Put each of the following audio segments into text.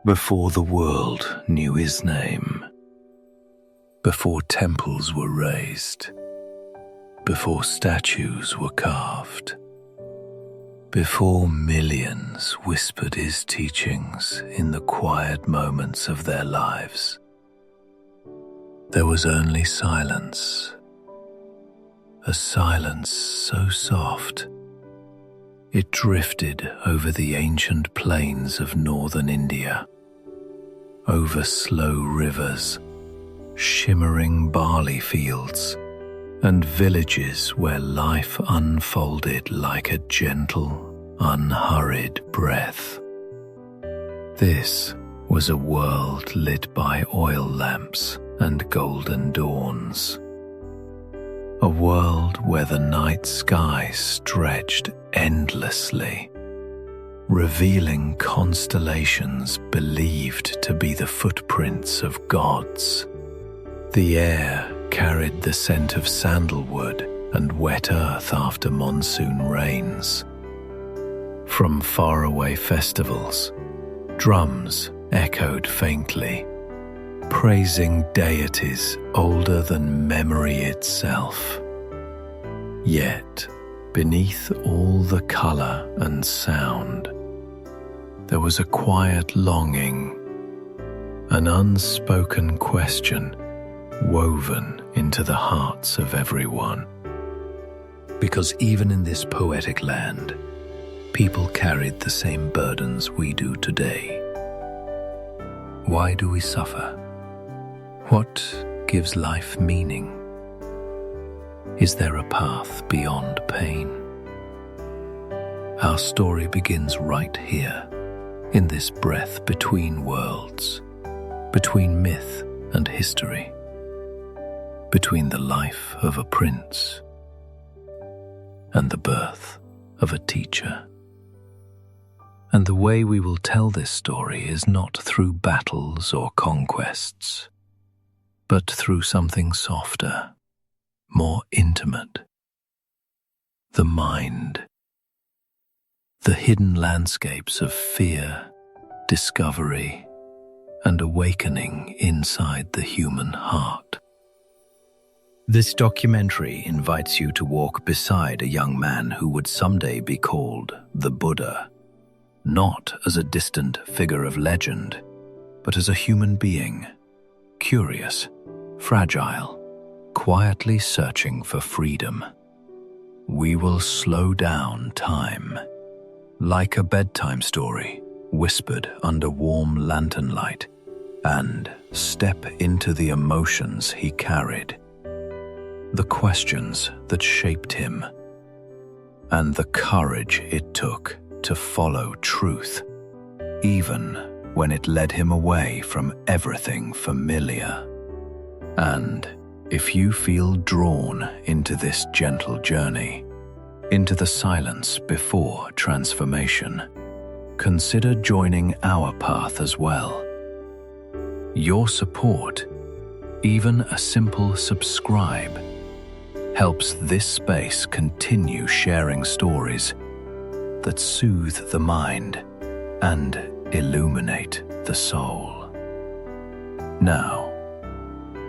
before the world knew his name, before temples were raised, before statues were carved, before millions whispered his teachings in the quiet moments of their lives. There was only silence, a silence so soft it drifted over the ancient plains of northern India, over slow rivers, shimmering barley fields, and villages where life unfolded like a gentle, unhurried breath. This was a world lit by oil lamps and golden dawns. A world where the night sky stretched endlessly, revealing constellations believed to be the footprints of gods. The air carried the scent of sandalwood and wet earth after monsoon rains. From faraway festivals, drums echoed faintly, praising deities older than memory itself. Yet, beneath all the color and sound, there was a quiet longing, an unspoken question woven into the hearts of everyone. Because even in this poetic land, people carried the same burdens we do today. Why do we suffer? What gives life meaning? Is there a path beyond pain? Our story begins right here, in this breath between worlds, between myth and history, between the life of a prince and the birth of a teacher. And the way we will tell this story is not through battles or conquests, but through something softer, more intimate. The mind. The hidden landscapes of fear, discovery, and awakening inside the human heart. This documentary invites you to walk beside a young man who would someday be called the Buddha, not as a distant figure of legend, but as a human being, curious, fragile, quietly searching for freedom. We will slow down time, like a bedtime story whispered under warm lantern light, and step into the emotions he carried, the questions that shaped him, and the courage it took to follow truth, even when it led him away from everything familiar. And if you feel drawn into this gentle journey, into the silence before transformation, consider joining our path as well. Your support, even a simple subscribe, helps this space continue sharing stories that soothe the mind and illuminate the soul. Now,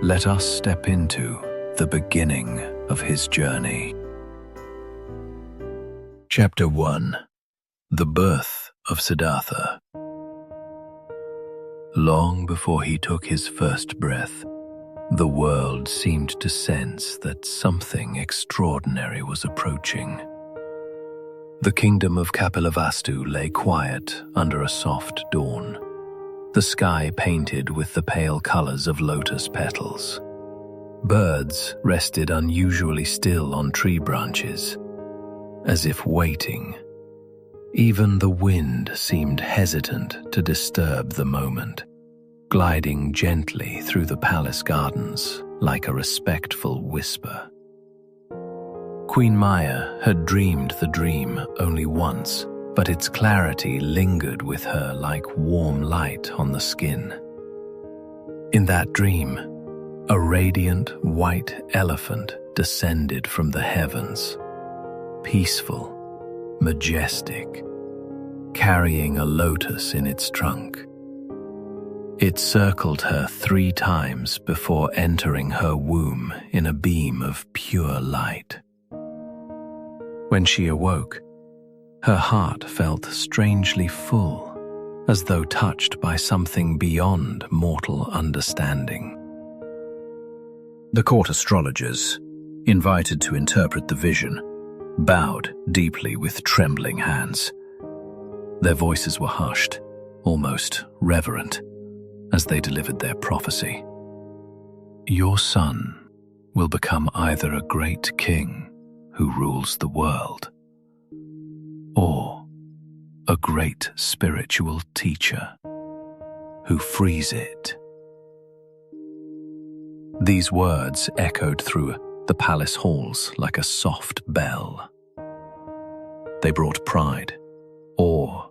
let us step into the beginning of his journey. Chapter 1. The Birth of Siddhartha. Long before he took his first breath, the world seemed to sense that something extraordinary was approaching. The kingdom of Kapilavastu lay quiet under a soft dawn, the sky painted with the pale colors of lotus petals. Birds rested unusually still on tree branches, as if waiting. Even the wind seemed hesitant to disturb the moment, gliding gently through the palace gardens like a respectful whisper. Queen Maya had dreamed the dream only once, but its clarity lingered with her like warm light on the skin. In that dream, a radiant white elephant descended from the heavens, peaceful, majestic, carrying a lotus in its trunk. It circled her 3 times before entering her womb in a beam of pure light. When she awoke, her heart felt strangely full, as though touched by something beyond mortal understanding. The court astrologers, invited to interpret the vision, bowed deeply with trembling hands. Their voices were hushed, almost reverent, as they delivered their prophecy. Your son will become either a great king who rules the world, or a great spiritual teacher who frees it. These words echoed through the palace halls like a soft bell. They brought pride, awe,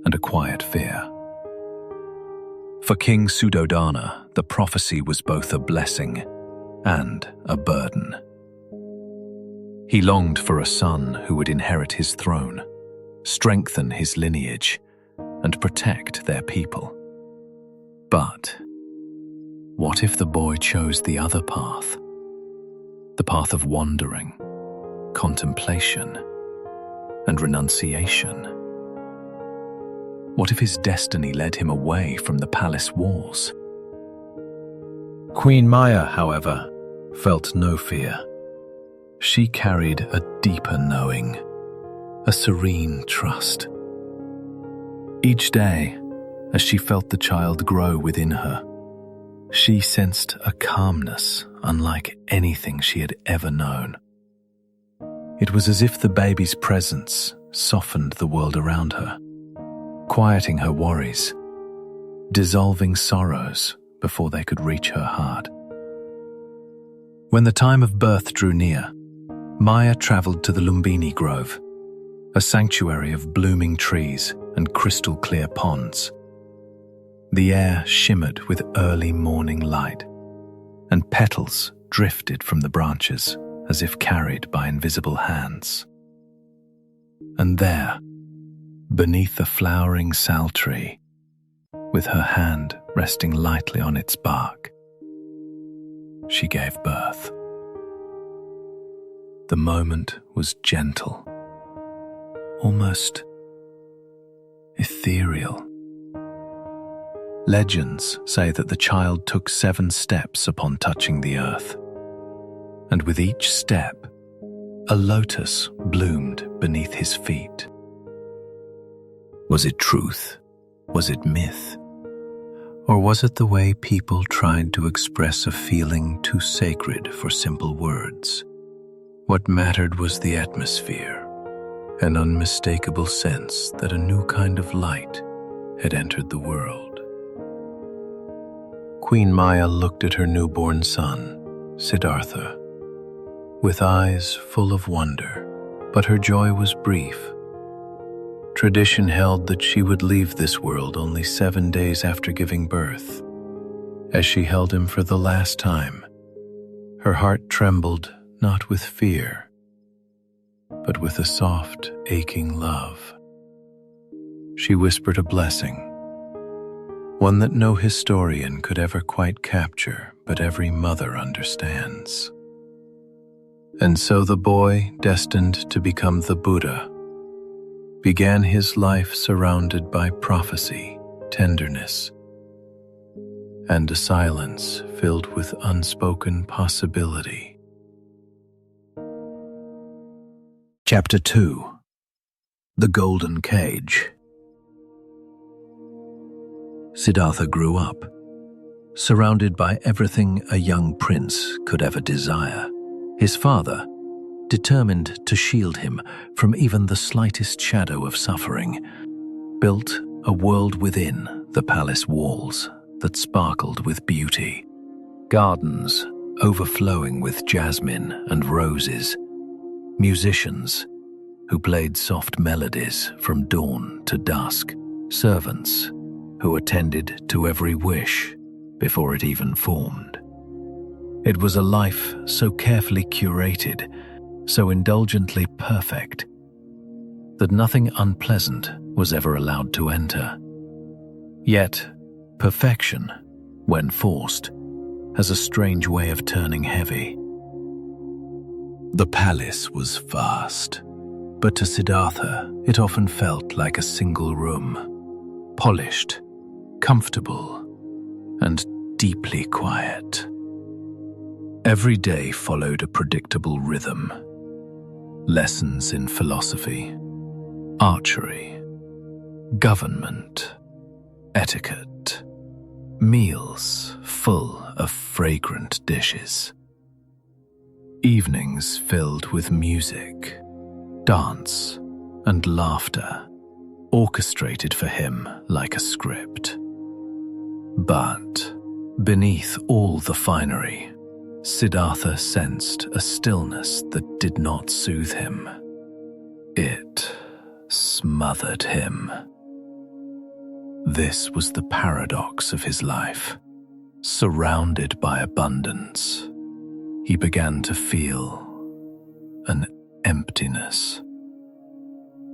and a quiet fear. For King Suddhodana, the prophecy was both a blessing and a burden. He longed for a son who would inherit his throne, strengthen his lineage, and protect their people. But what if the boy chose the other path? The path of wandering, contemplation, and renunciation? What if his destiny led him away from the palace walls? Queen Maya, however, felt no fear. She carried a deeper knowing, a serene trust. Each day, as she felt the child grow within her, she sensed a calmness unlike anything she had ever known. It was as if the baby's presence softened the world around her, quieting her worries, dissolving sorrows before they could reach her heart. When the time of birth drew near, Maya traveled to the Lumbini Grove, a sanctuary of blooming trees and crystal-clear ponds. The air shimmered with early morning light, and petals drifted from the branches as if carried by invisible hands. And there, beneath the flowering sal tree, with her hand resting lightly on its bark, she gave birth. The moment was gentle, almost ethereal. Legends say that the child took 7 steps upon touching the earth, and with each step, a lotus bloomed beneath his feet. Was it truth? Was it myth? Or was it the way people tried to express a feeling too sacred for simple words? What mattered was the atmosphere, an unmistakable sense that a new kind of light had entered the world. Queen Maya looked at her newborn son, Siddhartha, with eyes full of wonder, but her joy was brief. Tradition held that she would leave this world only 7 days after giving birth. As she held him for the last time, her heart trembled not with fear, but with a soft, aching love. She whispered a blessing, one that no historian could ever quite capture, but every mother understands. And so the boy, destined to become the Buddha, began his life surrounded by prophecy, tenderness, and a silence filled with unspoken possibility. Chapter 2: The Golden Cage. Siddhartha grew up, surrounded by everything a young prince could ever desire. His father, determined to shield him from even the slightest shadow of suffering, built a world within the palace walls that sparkled with beauty. Gardens overflowing with jasmine and roses, musicians who played soft melodies from dawn to dusk, servants who attended to every wish before it even formed. It was a life so carefully curated, so indulgently perfect, that nothing unpleasant was ever allowed to enter. Yet, Perfection, when forced, has a strange way of turning heavy. The palace was vast, but to Siddhartha it often felt like a single room, polished, comfortable, and deeply quiet. Every day followed a predictable rhythm. Lessons in philosophy, archery, government, etiquette, meals full of fragrant dishes. Evenings filled with music, dance, and laughter, orchestrated for him like a script. But beneath all the finery, Siddhartha sensed a stillness that did not soothe him. It smothered him. This was the paradox of his life. Surrounded by abundance, he began to feel an emptiness.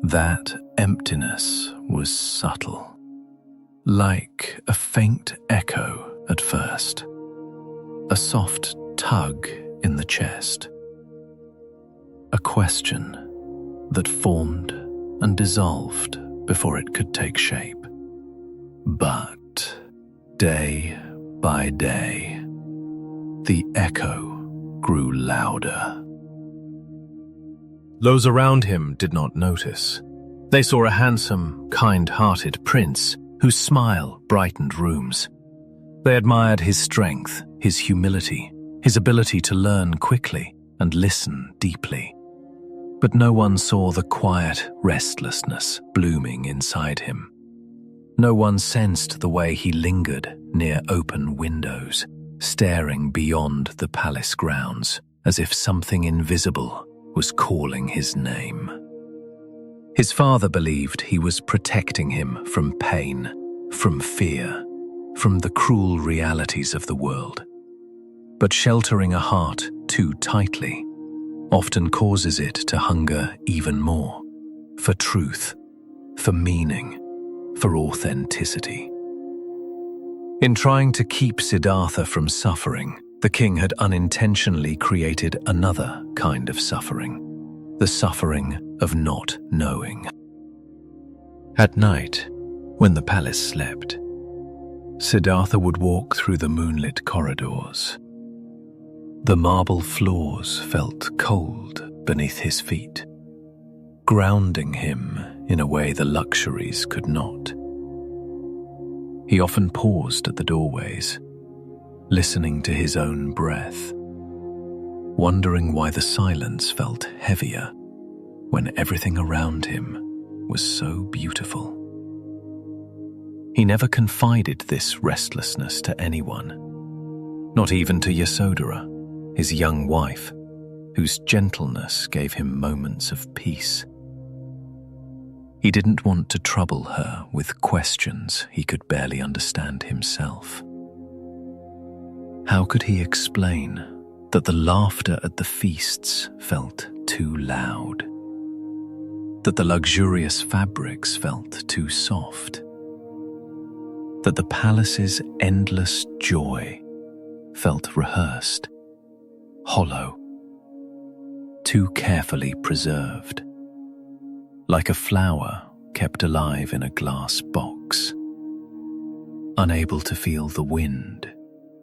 That emptiness was subtle, like a faint echo at first, a soft tug in the chest, a question that formed and dissolved before it could take shape. But day by day, the echo grew louder. Those around him did not notice. They saw a handsome, kind-hearted prince whose smile brightened rooms. They admired his strength, his humility, his ability to learn quickly and listen deeply. But no one saw the quiet restlessness blooming inside him. No one sensed the way he lingered near open windows, staring beyond the palace grounds as if something invisible was calling his name. His father believed he was protecting him from pain, from fear, from the cruel realities of the world. But sheltering a heart too tightly often causes it to hunger even more, for truth, for meaning, for authenticity. In trying to keep Siddhartha from suffering, the king had unintentionally created another kind of suffering, the suffering of not knowing. At night, when the palace slept, Siddhartha would walk through the moonlit corridors. The marble floors felt cold beneath his feet, grounding him in a way the luxuries could not. He often paused at the doorways, listening to his own breath, wondering why the silence felt heavier when everything around him was so beautiful. He never confided this restlessness to anyone, not even to Yasodhara, his young wife, whose gentleness gave him moments of peace. He didn't want to trouble her with questions he could barely understand himself. How could he explain that the laughter at the feasts felt too loud? That the luxurious fabrics felt too soft? That the palace's endless joy felt rehearsed, hollow, too carefully preserved, like a flower kept alive in a glass box, unable to feel the wind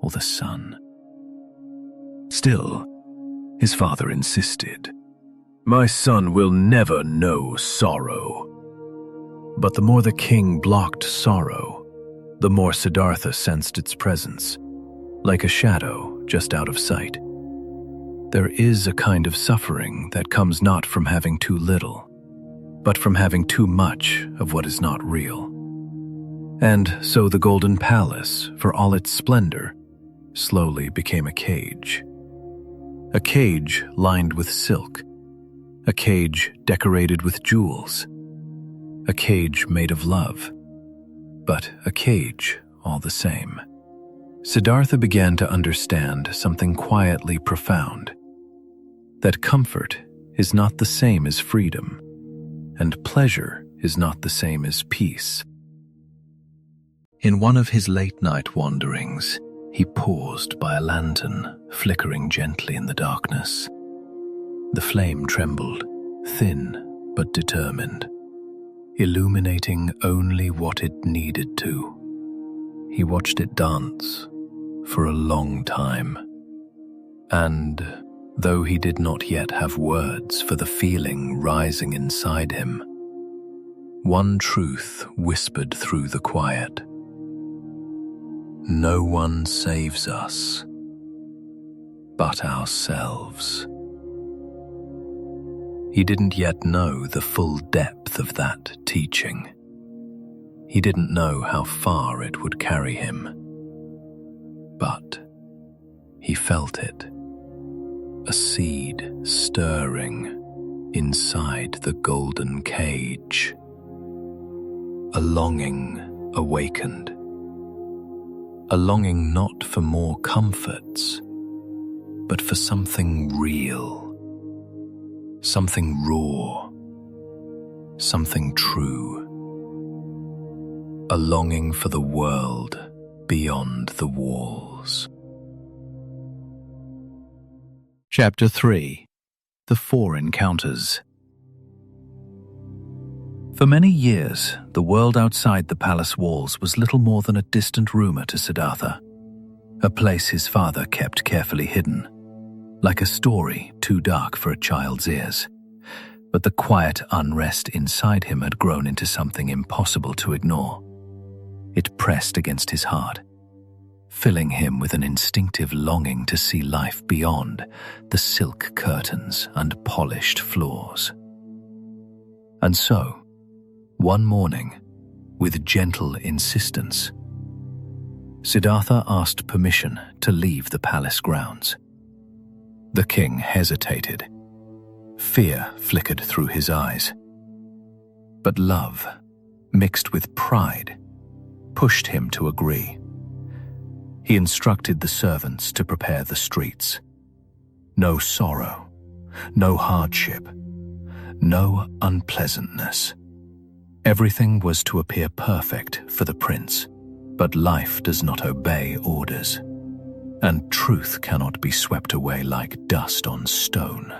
or the sun. Still, his father insisted, "My son will never know sorrow." But the more the king blocked sorrow, the more Siddhartha sensed its presence, like a shadow just out of sight. There is a kind of suffering that comes not from having too little, but from having too much of what is not real. And so the Golden Palace, for all its splendor, slowly became a cage lined with silk, a cage decorated with jewels, a cage made of love, but a cage all the same. Siddhartha began to understand something quietly profound, that comfort is not the same as freedom, and pleasure is not the same as peace. In one of his late-night wanderings, he paused by a lantern flickering gently in the darkness. The flame trembled, thin but determined, illuminating only what it needed to. He watched it dance for a long time, and though he did not yet have words for the feeling rising inside him, one truth whispered through the quiet. No one saves us but ourselves. He didn't yet know the full depth of that teaching. He didn't know how far it would carry him. But he felt it, a seed stirring inside the golden cage. A longing awakened. A longing not for more comforts, but for something real. Something raw, something true. A longing for the world beyond the walls. Chapter 3. The Four Encounters. For many years, the world outside the palace walls was little more than a distant rumor to Siddhartha, a place his father kept carefully hidden, like a story too dark for a child's ears. But the quiet unrest inside him had grown into something impossible to ignore. It pressed against his heart, filling him with an instinctive longing to see life beyond the silk curtains and polished floors. And so, one morning, with gentle insistence, Siddhartha asked permission to leave the palace grounds. The king hesitated. Fear flickered through his eyes. But love, mixed with pride, pushed him to agree. He instructed the servants to prepare the streets. No sorrow, no hardship, no unpleasantness. Everything was to appear perfect for the prince, but life does not obey orders, and truth cannot be swept away like dust on stone.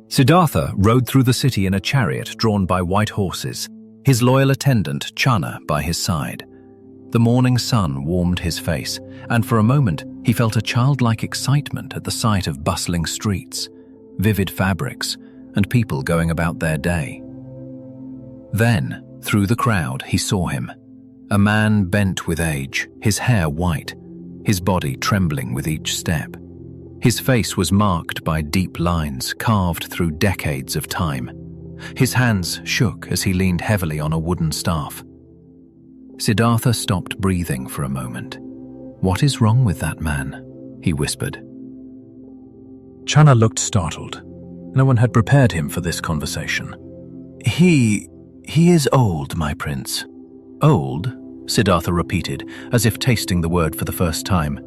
Siddhartha rode through the city in a chariot drawn by white horses, his loyal attendant Channa by his side. The morning sun warmed his face, and for a moment he felt a childlike excitement at the sight of bustling streets, vivid fabrics, and people going about their day. Then, through the crowd, he saw him, a man bent with age, his hair white, his body trembling with each step. His face was marked by deep lines carved through decades of time. His hands shook as he leaned heavily on a wooden staff. Siddhartha stopped breathing for a moment. "What is wrong with that man?" he whispered. Channa looked startled. No one had prepared him for this conversation. He is old, my prince." "Old?" Siddhartha repeated, as if tasting the word for the first time.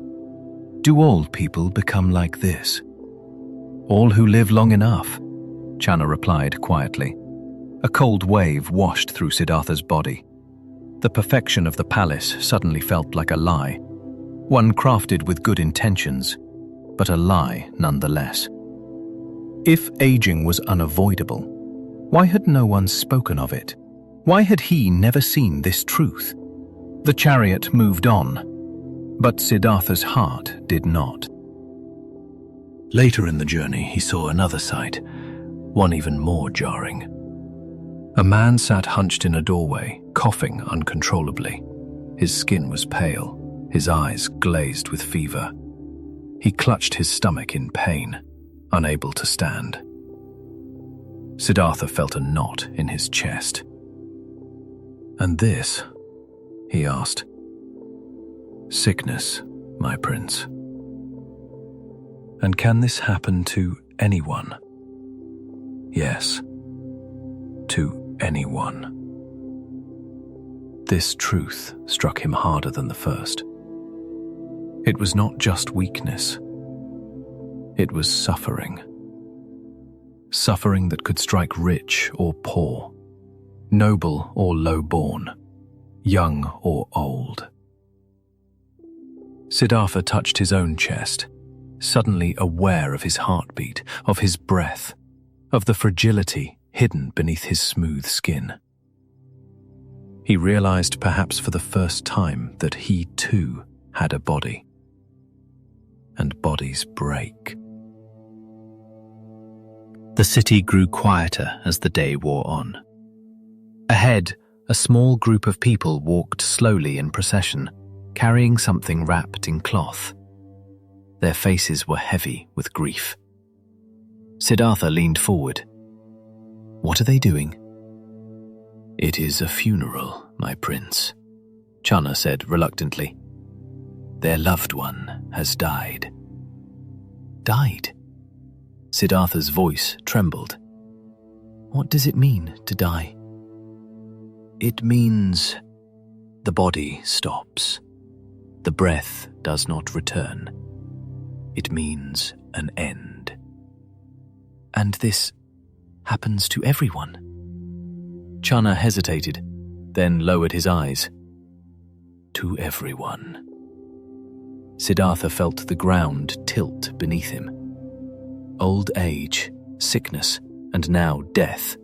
"Do old people become like this?" "All who live long enough," Channa replied quietly. A cold wave washed through Siddhartha's body. The perfection of the palace suddenly felt like a lie, one crafted with good intentions, but a lie nonetheless. If aging was unavoidable, why had no one spoken of it? Why had he never seen this truth? The chariot moved on, but Siddhartha's heart did not. Later in the journey, he saw another sight, one even more jarring. A man sat hunched in a doorway, coughing uncontrollably. His skin was pale, his eyes glazed with fever. He clutched his stomach in pain, unable to stand. Siddhartha felt a knot in his chest. "And this?" he asked. "Sickness, my prince." "And can this happen to anyone?" "Yes, to anyone." This truth struck him harder than the first. It was not just weakness. It was suffering. Suffering that could strike rich or poor, noble or low-born, young or old. Siddhartha touched his own chest, suddenly aware of his heartbeat, of his breath, of the fragility hidden beneath his smooth skin. He realized, perhaps for the first time, that he too had a body. And bodies break. The city grew quieter as the day wore on. Ahead, a small group of people walked slowly in procession, carrying something wrapped in cloth. Their faces were heavy with grief. Siddhartha leaned forward. "What are they doing?" "It is a funeral, my prince," Channa said reluctantly. "Their loved one has died." "Died?" Siddhartha's voice trembled. "What does it mean to die?" "It means the body stops. The breath does not return. It means an end." "And this happens to everyone?" Channa hesitated, then lowered his eyes. "To everyone." Siddhartha felt the ground tilt beneath him. Old age, sickness, and now death.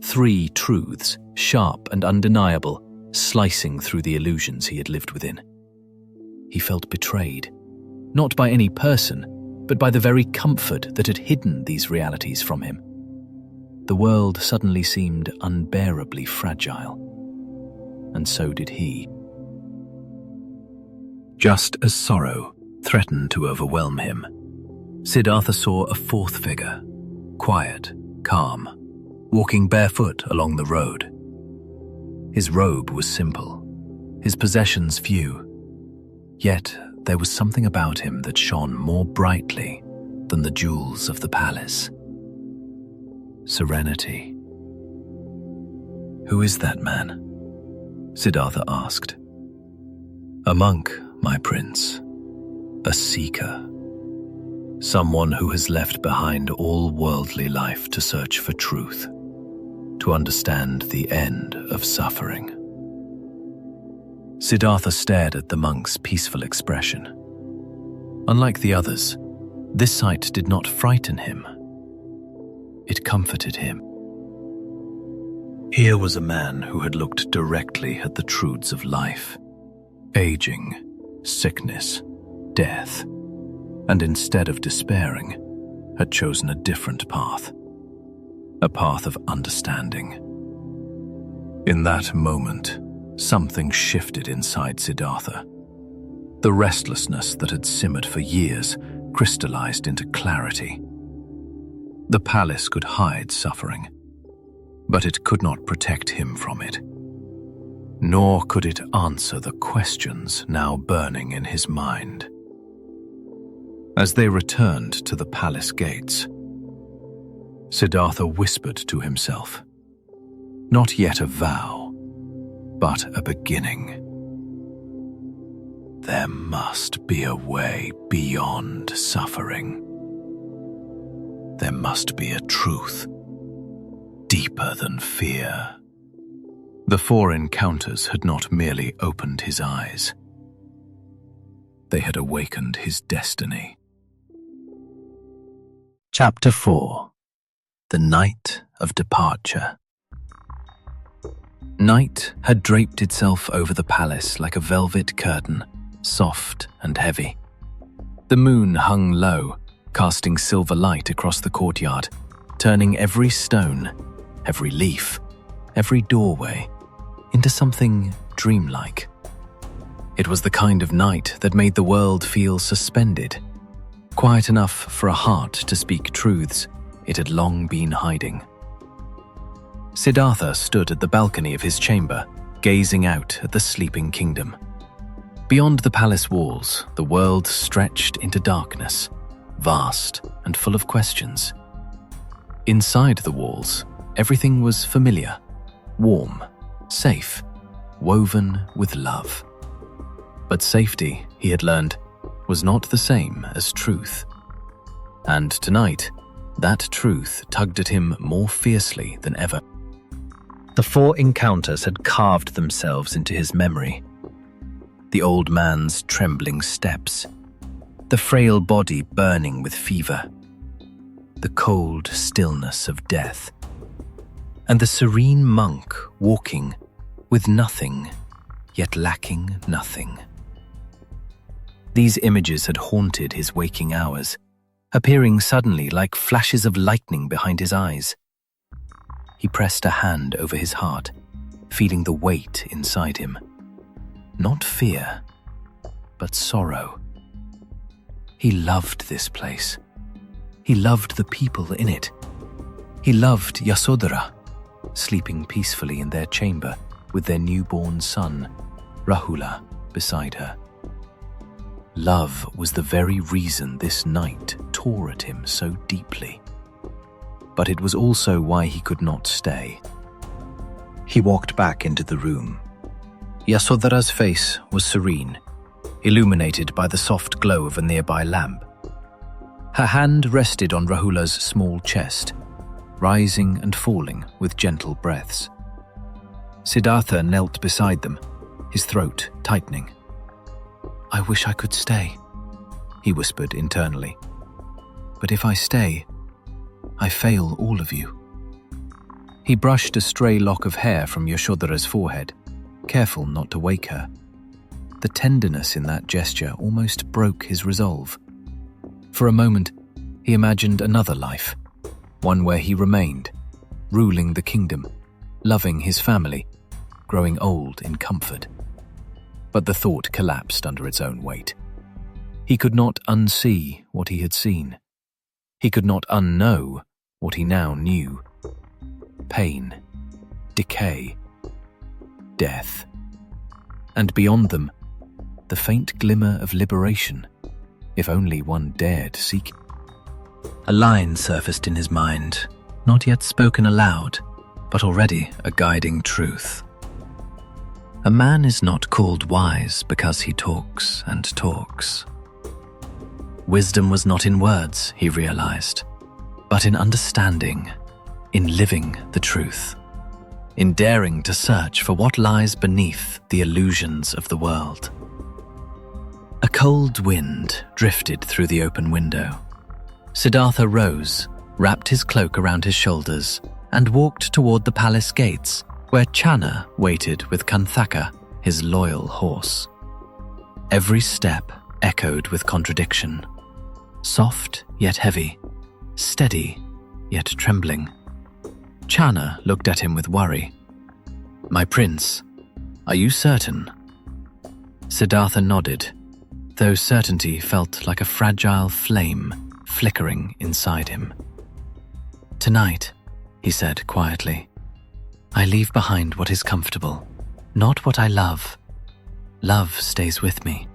3 truths, sharp and undeniable, slicing through the illusions he had lived within. He felt betrayed, not by any person, but by the very comfort that had hidden these realities from him. The world suddenly seemed unbearably fragile, and so did he. Just as sorrow threatened to overwhelm him, Siddhartha saw a 4th figure, quiet, calm, walking barefoot along the road. His robe was simple, his possessions few, yet there was something about him that shone more brightly than the jewels of the palace. Serenity. "Who is that man?" Siddhartha asked. "A monk, my prince. A seeker. Someone who has left behind all worldly life to search for truth, to understand the end of suffering." Siddhartha stared at the monk's peaceful expression. Unlike the others, this sight did not frighten him. It comforted him. Here was a man who had looked directly at the truths of life, aging, sickness, death, and instead of despairing, had chosen a different path, a path of understanding. In that moment, something shifted inside Siddhartha. The restlessness that had simmered for years crystallized into clarity. The palace could hide suffering, but it could not protect him from it. Nor could it answer the questions now burning in his mind. As they returned to the palace gates, Siddhartha whispered to himself, not yet a vow, but a beginning. There must be a way beyond suffering. There must be a truth deeper than fear. The 4 encounters had not merely opened his eyes. They had awakened his destiny. Chapter 4. The Night of Departure. Night had draped itself over the palace like a velvet curtain, soft and heavy. The moon hung low, casting silver light across the courtyard, turning every stone, every leaf, every doorway into something dreamlike. It was the kind of night that made the world feel suspended, quiet enough for a heart to speak truths it had long been hiding. Siddhartha stood at the balcony of his chamber, gazing out at the sleeping kingdom. Beyond the palace walls, the world stretched into darkness, vast and full of questions. Inside the walls, everything was familiar, warm, safe, woven with love. But safety, he had learned, was not the same as truth. And tonight, that truth tugged at him more fiercely than ever. The 4 encounters had carved themselves into his memory. The old man's trembling steps, the frail body burning with fever, the cold stillness of death, and the serene monk walking with nothing, yet lacking nothing. These images had haunted his waking hours, appearing suddenly like flashes of lightning behind his eyes. He pressed a hand over his heart, feeling the weight inside him. Not fear, but sorrow. He loved this place. He loved the people in it. He loved Yasodhara, sleeping peacefully in their chamber with their newborn son, Rahula, beside her. Love was the very reason this night tore at him so deeply. But it was also why he could not stay. He walked back into the room. Yasodhara's face was serene, illuminated by the soft glow of a nearby lamp. Her hand rested on Rahula's small chest, rising and falling with gentle breaths. Siddhartha knelt beside them, his throat tightening. "I wish I could stay," he whispered internally. "But if I stay, I fail all of you." He brushed a stray lock of hair from Yasodhara's forehead, careful not to wake her. The tenderness in that gesture almost broke his resolve. For a moment, he imagined another life, one where he remained, ruling the kingdom, loving his family, growing old in comfort. But the thought collapsed under its own weight. He could not unsee what he had seen. He could not unknow what he now knew. Pain, decay, death. And beyond them, the faint glimmer of liberation, if only one dared seek. A line surfaced in his mind, not yet spoken aloud, but already a guiding truth. A man is not called wise because he talks and talks. Wisdom was not in words, he realized, but in understanding, in living the truth, in daring to search for what lies beneath the illusions of the world. A cold wind drifted through the open window. Siddhartha rose, wrapped his cloak around his shoulders, and walked toward the palace gates, where Channa waited with Kanthaka, his loyal horse. Every step echoed with contradiction. Soft yet heavy, steady yet trembling. Channa looked at him with worry. "My prince, are you certain?" Siddhartha nodded, though certainty felt like a fragile flame flickering inside him. "Tonight," he said quietly, "I leave behind what is comfortable, not what I love. Love stays with me."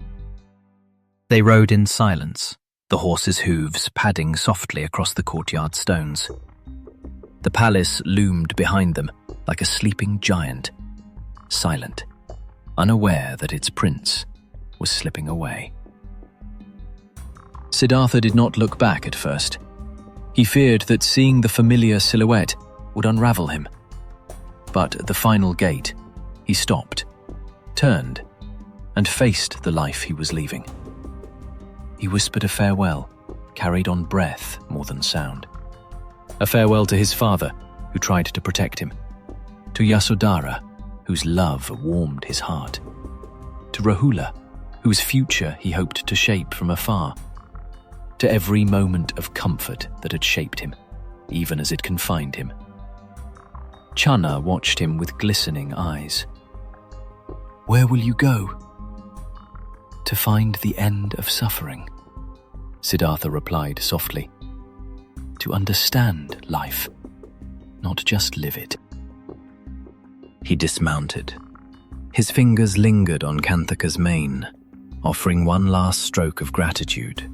They rode in silence, the horses' hooves padding softly across the courtyard stones. The palace loomed behind them like a sleeping giant, silent, unaware that its prince was slipping away. Siddhartha did not look back at first. He feared that seeing the familiar silhouette would unravel him. But at the final gate, he stopped, turned, and faced the life he was leaving. He whispered a farewell, carried on breath more than sound. A farewell to his father, who tried to protect him, to Yasodhara, whose love warmed his heart, to Rahula, whose future he hoped to shape from afar, to every moment of comfort that had shaped him, even as it confined him. Channa watched him with glistening eyes. "Where will you go?" "To find the end of suffering," Siddhartha replied softly. "To understand life, not just live it." He dismounted. His fingers lingered on Kanthaka's mane, offering one last stroke of gratitude.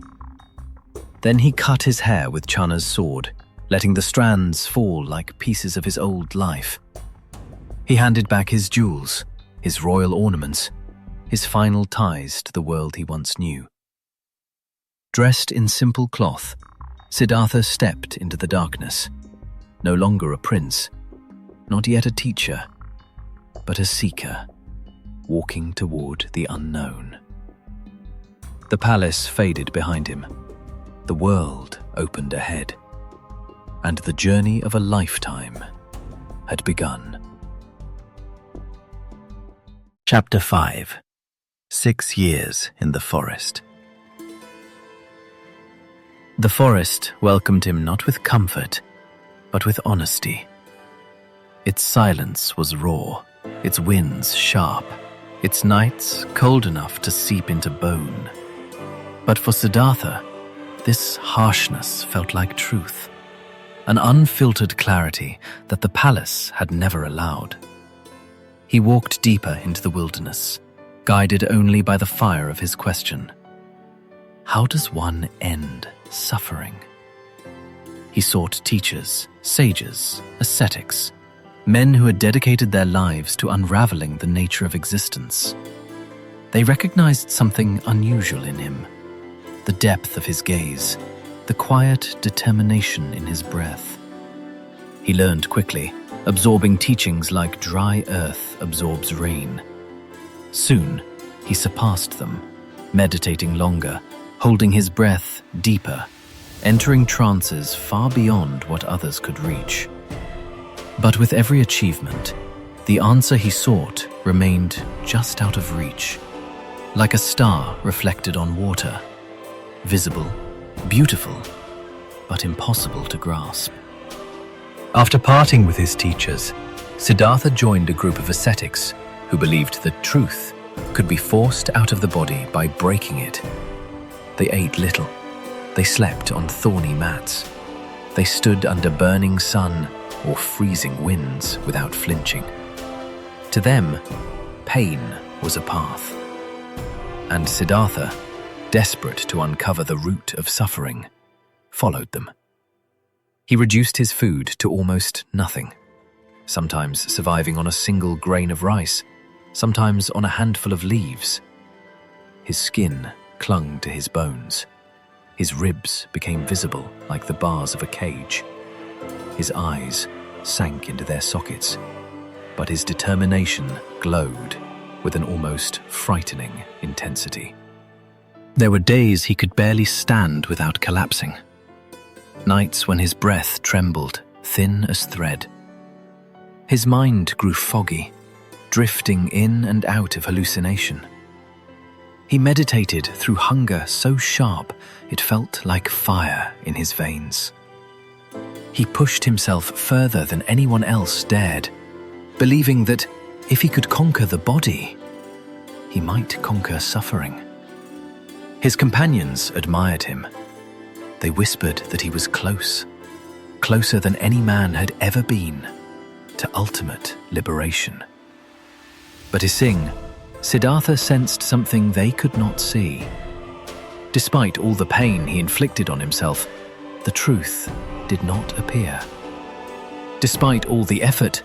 Then he cut his hair with Channa's sword, letting the strands fall like pieces of his old life. He handed back his jewels, his royal ornaments, his final ties to the world he once knew. Dressed in simple cloth, Siddhartha stepped into the darkness, no longer a prince, not yet a teacher, but a seeker, walking toward the unknown. The palace faded behind him. The world opened ahead, and the journey of a lifetime had begun. Chapter 5. 6 Years in the Forest. The forest welcomed him not with comfort, but with honesty. Its silence was raw, its winds sharp, its nights cold enough to seep into bone. But for Siddhartha, this harshness felt like truth, an unfiltered clarity that the palace had never allowed. He walked deeper into the wilderness, guided only by the fire of his question. How does one end suffering? He sought teachers, sages, ascetics, men who had dedicated their lives to unraveling the nature of existence. They recognized something unusual in him, the depth of his gaze, the quiet determination in his breath. He learned quickly, absorbing teachings like dry earth absorbs rain. Soon, he surpassed them, meditating longer, holding his breath deeper, entering trances far beyond what others could reach. But with every achievement, the answer he sought remained just out of reach, like a star reflected on water, visible, beautiful, but impossible to grasp. After parting with his teachers, Siddhartha joined a group of ascetics who believed that truth could be forced out of the body by breaking it. They ate little. They slept on thorny mats. They stood under burning sun or freezing winds without flinching. To them, pain was a path. And Siddhartha, desperate to uncover the root of suffering, followed them. He reduced his food to almost nothing, sometimes surviving on a single grain of rice, sometimes on a handful of leaves. His skin clung to his bones. His ribs became visible like the bars of a cage. His eyes sank into their sockets, but his determination glowed with an almost frightening intensity. There were days he could barely stand without collapsing. Nights when his breath trembled, thin as thread. His mind grew foggy, drifting in and out of hallucination. He meditated through hunger so sharp it felt like fire in his veins. He pushed himself further than anyone else dared, believing that if he could conquer the body, he might conquer suffering. His companions admired him. They whispered that he was close, closer than any man had ever been, to ultimate liberation. But Siddhartha sensed something they could not see. Despite all the pain he inflicted on himself, the truth did not appear. Despite all the effort,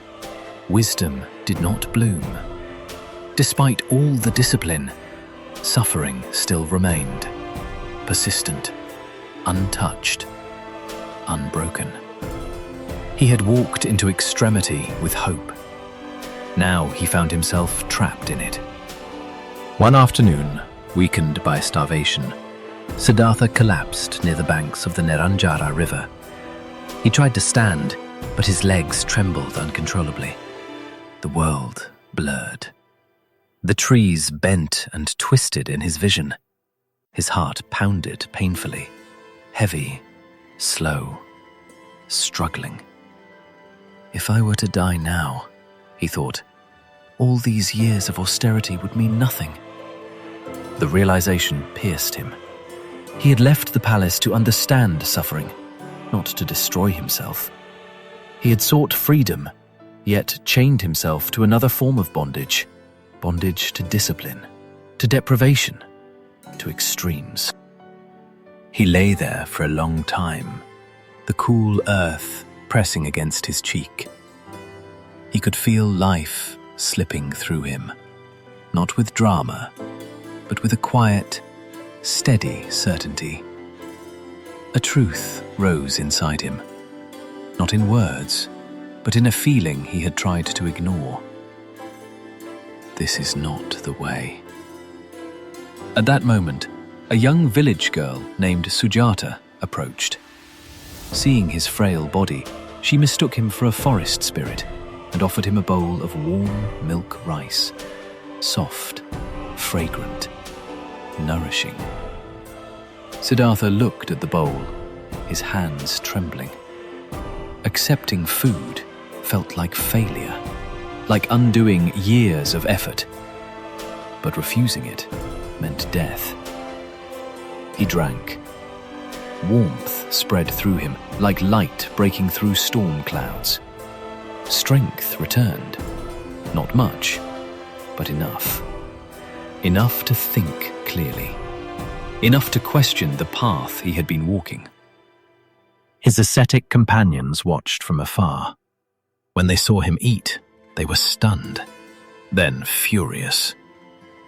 wisdom did not bloom. Despite all the discipline, suffering still remained, persistent, untouched, unbroken. He had walked into extremity with hope. Now he found himself trapped in it. One afternoon, weakened by starvation, Siddhartha collapsed near the banks of the Neranjara river. He tried to stand, but his legs trembled uncontrollably. The world blurred. The trees bent and twisted in his vision. His heart pounded painfully, heavy, slow, struggling. If I were to die now, he thought, all these years of austerity would mean nothing. The realization pierced him. He had left the palace to understand suffering, not to destroy himself. He had sought freedom, yet chained himself to another form of bondage to discipline, to deprivation, to extremes. He lay there for a long time, the cool earth pressing against his cheek. He could feel life slipping through him, not with drama, but with a quiet, steady certainty. A truth rose inside him, not in words, but in a feeling he had tried to ignore. This is not the way. At that moment, a young village girl named Sujata approached. Seeing his frail body, she mistook him for a forest spirit and offered him a bowl of warm milk rice, soft, fragrant, nourishing. Siddhartha looked at the bowl, his hands trembling. Accepting food felt like failure, like undoing years of effort. But refusing it meant death. He drank. Warmth spread through him like light breaking through storm clouds. Strength returned. Not much, but enough. Enough to think clearly. Enough to question the path he had been walking. His ascetic companions watched from afar. When they saw him eat, they were stunned, then furious.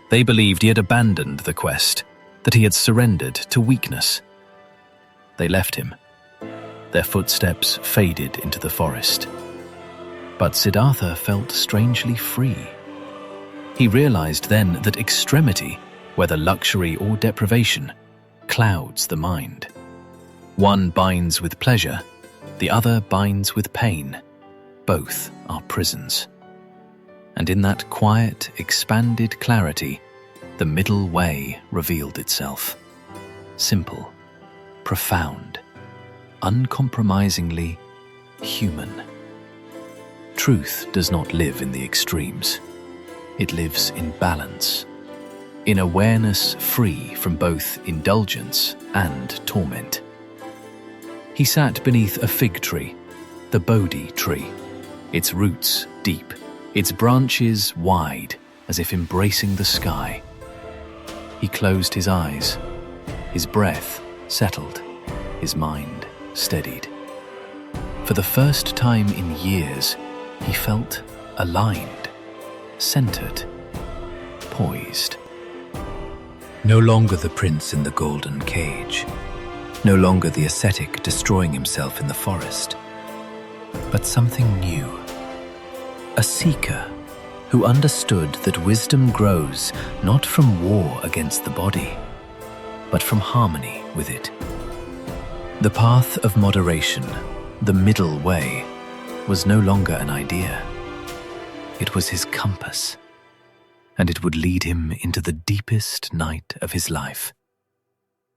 They believed he had abandoned the quest, that he had surrendered to weakness. They left him. Their footsteps faded into the forest. But Siddhartha felt strangely free. He realized then that extremity, whether luxury or deprivation, clouds the mind. One binds with pleasure, the other binds with pain. Both are prisons. And in that quiet, expanded clarity, the middle way revealed itself. Simple, profound, uncompromisingly human. Truth does not live in the extremes. It lives in balance, in awareness free from both indulgence and torment. He sat beneath a fig tree, the Bodhi tree, its roots deep, its branches wide, as if embracing the sky. He closed his eyes. His breath settled, his mind steadied. For the first time in years, he felt aligned, centered, poised. No longer the prince in the golden cage, no longer the ascetic destroying himself in the forest, but something new. A seeker who understood that wisdom grows not from war against the body, but from harmony with it. The path of moderation, the middle way, was no longer an idea. It was his compass, and it would lead him into the deepest night of his life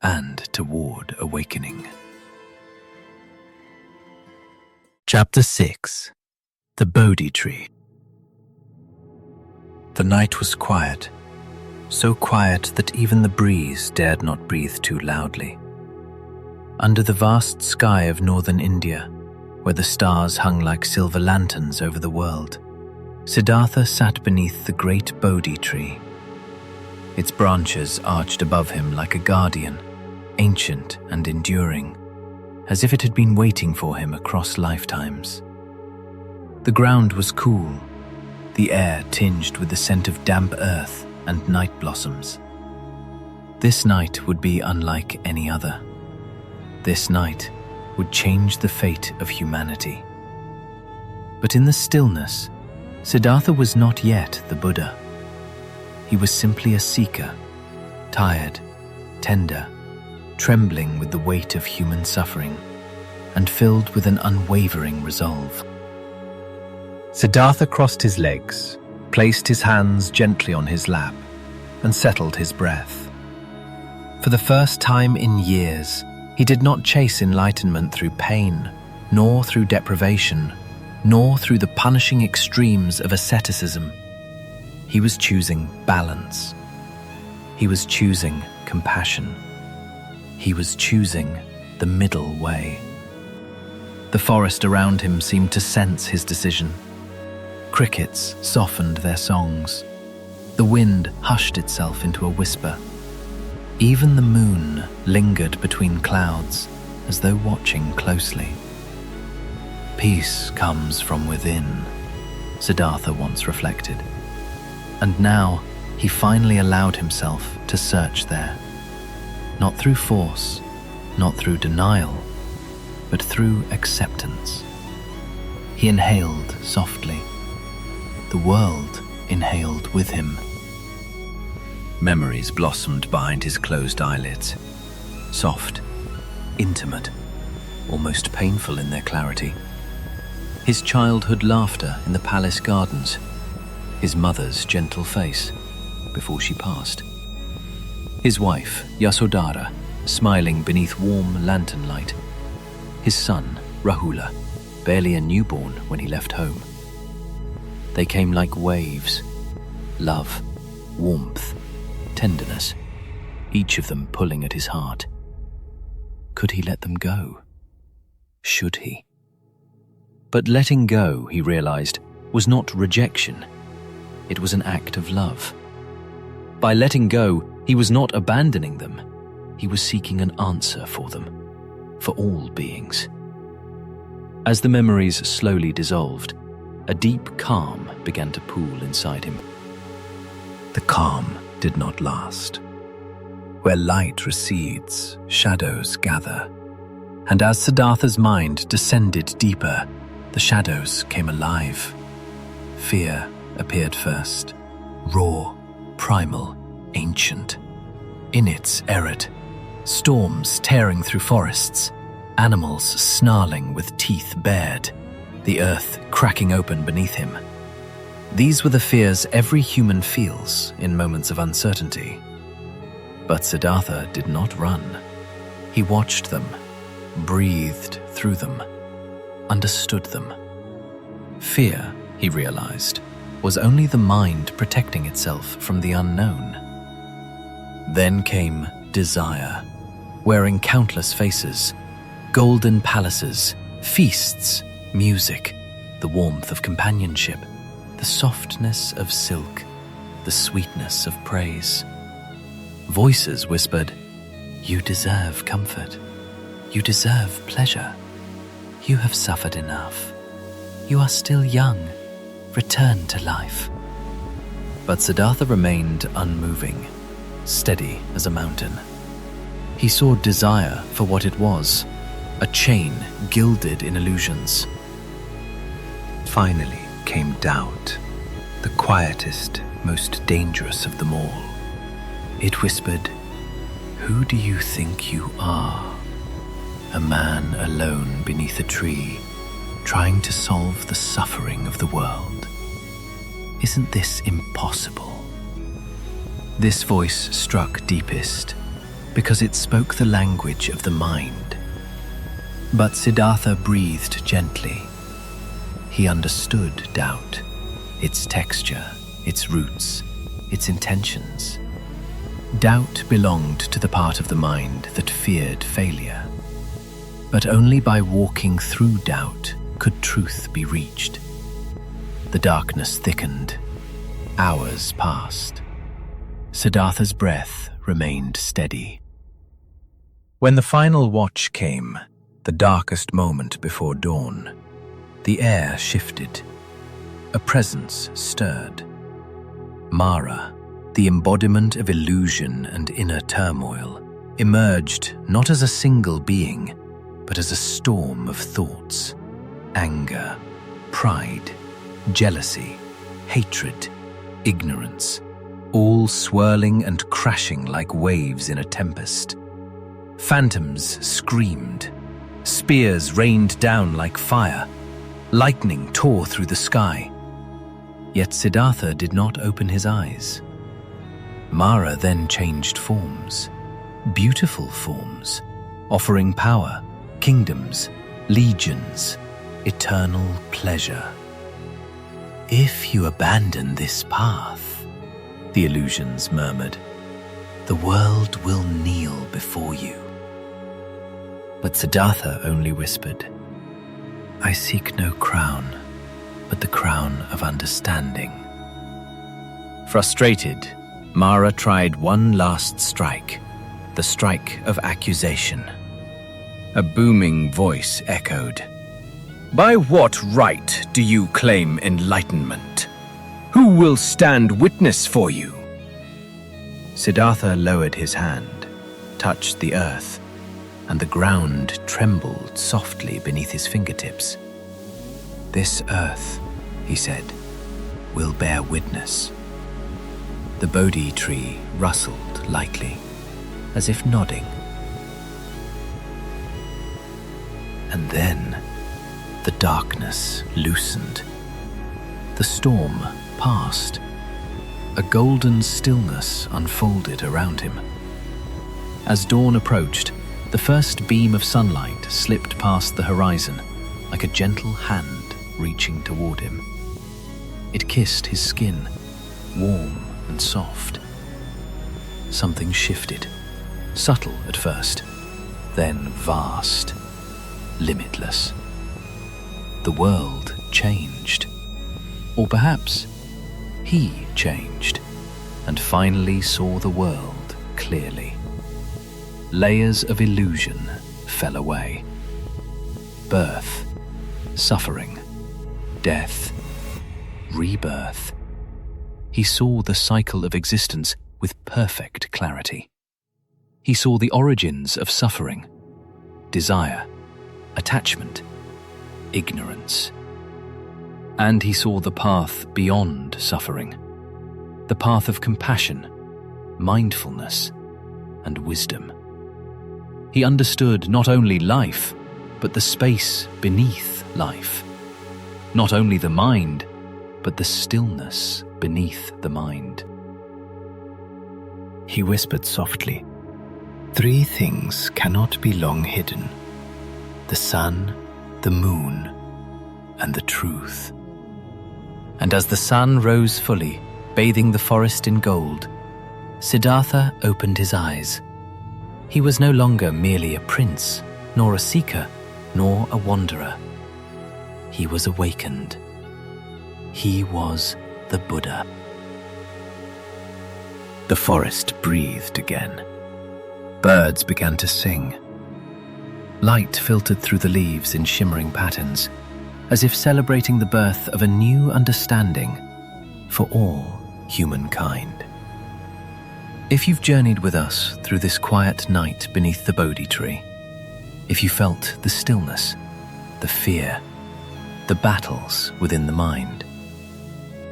and toward awakening. Chapter 6. The Bodhi Tree. The night was quiet, so quiet that even the breeze dared not breathe too loudly. Under the vast sky of northern India, where the stars hung like silver lanterns over the world, Siddhartha sat beneath the great Bodhi tree. Its branches arched above him like a guardian, ancient and enduring, as if it had been waiting for him across lifetimes. The ground was cool, the air tinged with the scent of damp earth and night blossoms. This night would be unlike any other. This night would change the fate of humanity. But in the stillness, Siddhartha was not yet the Buddha. He was simply a seeker, tired, tender, trembling with the weight of human suffering, and filled with an unwavering resolve. Siddhartha crossed his legs, placed his hands gently on his lap, and settled his breath. For the first time in years, he did not chase enlightenment through pain, nor through deprivation, nor through the punishing extremes of asceticism. He was choosing balance. He was choosing compassion. He was choosing the middle way. The forest around him seemed to sense his decision. Crickets softened their songs. The wind hushed itself into a whisper. Even the moon lingered between clouds, as though watching closely. Peace comes from within, Siddhartha once reflected. And now he finally allowed himself to search there. Not through force, not through denial, but through acceptance. He inhaled softly. The world inhaled with him. Memories blossomed behind his closed eyelids, soft, intimate, almost painful in their clarity. His childhood laughter in the palace gardens, his mother's gentle face before she passed. His wife, Yasodhara, smiling beneath warm lantern light. His son, Rahula, barely a newborn when he left home. They came like waves, love, warmth, tenderness, each of them pulling at his heart. Could he let them go? Should he? But letting go, he realized, was not rejection. It was an act of love. By letting go, he was not abandoning them. He was seeking an answer for them, for all beings. As the memories slowly dissolved, a deep calm began to pool inside him. The calm did not last. Where light recedes, shadows gather. And as Siddhartha's mind descended deeper, the shadows came alive. Fear appeared first, raw, primal, ancient. In its error, storms tearing through forests, animals snarling with teeth bared, the earth cracking open beneath him. These were the fears every human feels in moments of uncertainty. But Siddhartha did not run. He watched them, breathed through them, understood them. Fear, he realized, was only the mind protecting itself from the unknown. Then came desire, wearing countless faces, golden palaces, feasts, music, the warmth of companionship, the softness of silk, the sweetness of praise. Voices whispered, "You deserve comfort. You deserve pleasure. You have suffered enough. You are still young. Return to life." But Siddhartha remained unmoving, steady as a mountain. He saw desire for what it was, a chain gilded in illusions. Finally came doubt, the quietest, most dangerous of them all. It whispered, "Who do you think you are? A man alone beneath a tree, trying to solve the suffering of the world. Isn't this impossible?" This voice struck deepest, because it spoke the language of the mind. But Siddhartha breathed gently. He understood doubt, its texture, its roots, its intentions. Doubt belonged to the part of the mind that feared failure. But only by walking through doubt could truth be reached. The darkness thickened. Hours passed. Siddhartha's breath remained steady. When the final watch came, the darkest moment before dawn, the air shifted. A presence stirred. Mara, the embodiment of illusion and inner turmoil, emerged not as a single being, but as a storm of thoughts, anger, pride, jealousy, hatred, ignorance, all swirling and crashing like waves in a tempest. Phantoms screamed, spears rained down like fire, lightning tore through the sky. Yet Siddhartha did not open his eyes. Mara then changed forms, beautiful forms, offering power, kingdoms, legions, eternal pleasure. "If you abandon this path," the illusions murmured, "the world will kneel before you." But Siddhartha only whispered, "I seek no crown, but the crown of understanding." Frustrated, Mara tried one last strike, the strike of accusation. A booming voice echoed, "By what right do you claim enlightenment? Who will stand witness for you?" Siddhartha lowered his hand, touched the earth, and the ground trembled softly beneath his fingertips. "This earth," he said, "will bear witness." The Bodhi tree rustled lightly, as if nodding. And then the darkness loosened. The storm passed. A golden stillness unfolded around him. As dawn approached, the first beam of sunlight slipped past the horizon like a gentle hand reaching toward him. It kissed his skin, warm and soft. Something shifted, subtle at first, then vast, limitless. The world changed. Or perhaps he changed and finally saw the world clearly. Layers of illusion fell away. Birth, suffering, death, rebirth. He saw the cycle of existence with perfect clarity. He saw the origins of suffering, desire, attachment, ignorance. And he saw the path beyond suffering, the path of compassion, mindfulness, and wisdom. He understood not only life, but the space beneath life. Not only the mind, but the stillness beneath the mind. He whispered softly, "3 things cannot be long hidden: the sun, the moon, and the truth." And as the sun rose fully, bathing the forest in gold, Siddhartha opened his eyes. He was no longer merely a prince, nor a seeker, nor a wanderer. He was awakened. He was the Buddha. The forest breathed again. Birds began to sing. Light filtered through the leaves in shimmering patterns, as if celebrating the birth of a new understanding for all humankind. If you've journeyed with us through this quiet night beneath the Bodhi tree, if you felt the stillness, the fear, the battles within the mind,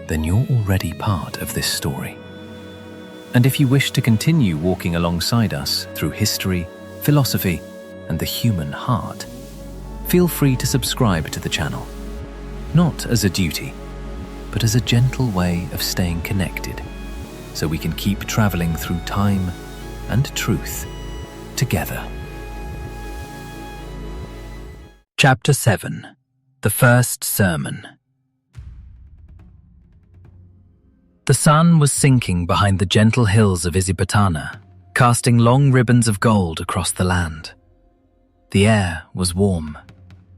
then you're already part of this story. And if you wish to continue walking alongside us through history, philosophy, and the human heart, feel free to subscribe to the channel, not as a duty, but as a gentle way of staying connected, so we can keep traveling through time and truth together. Chapter 7. The First Sermon. The sun was sinking behind the gentle hills of Isipatana, casting long ribbons of gold across the land. The air was warm,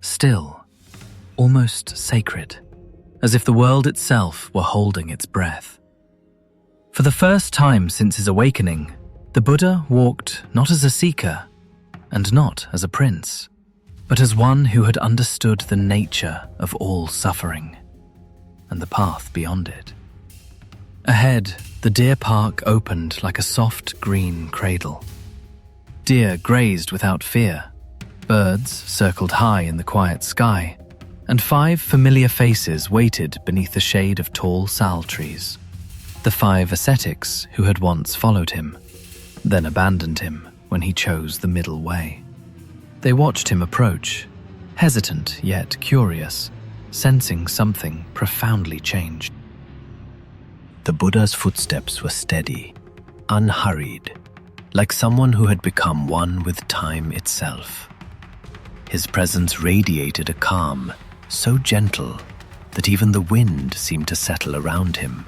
still, almost sacred, as if the world itself were holding its breath. For the first time since his awakening, the Buddha walked not as a seeker and not as a prince, but as one who had understood the nature of all suffering and the path beyond it. Ahead, the deer park opened like a soft green cradle. Deer grazed without fear. Birds circled high in the quiet sky, and 5 familiar faces waited beneath the shade of tall sal trees. The 5 ascetics who had once followed him, then abandoned him when he chose the middle way. They watched him approach, hesitant yet curious, sensing something profoundly changed. The Buddha's footsteps were steady, unhurried, like someone who had become one with time itself. His presence radiated a calm, so gentle that even the wind seemed to settle around him.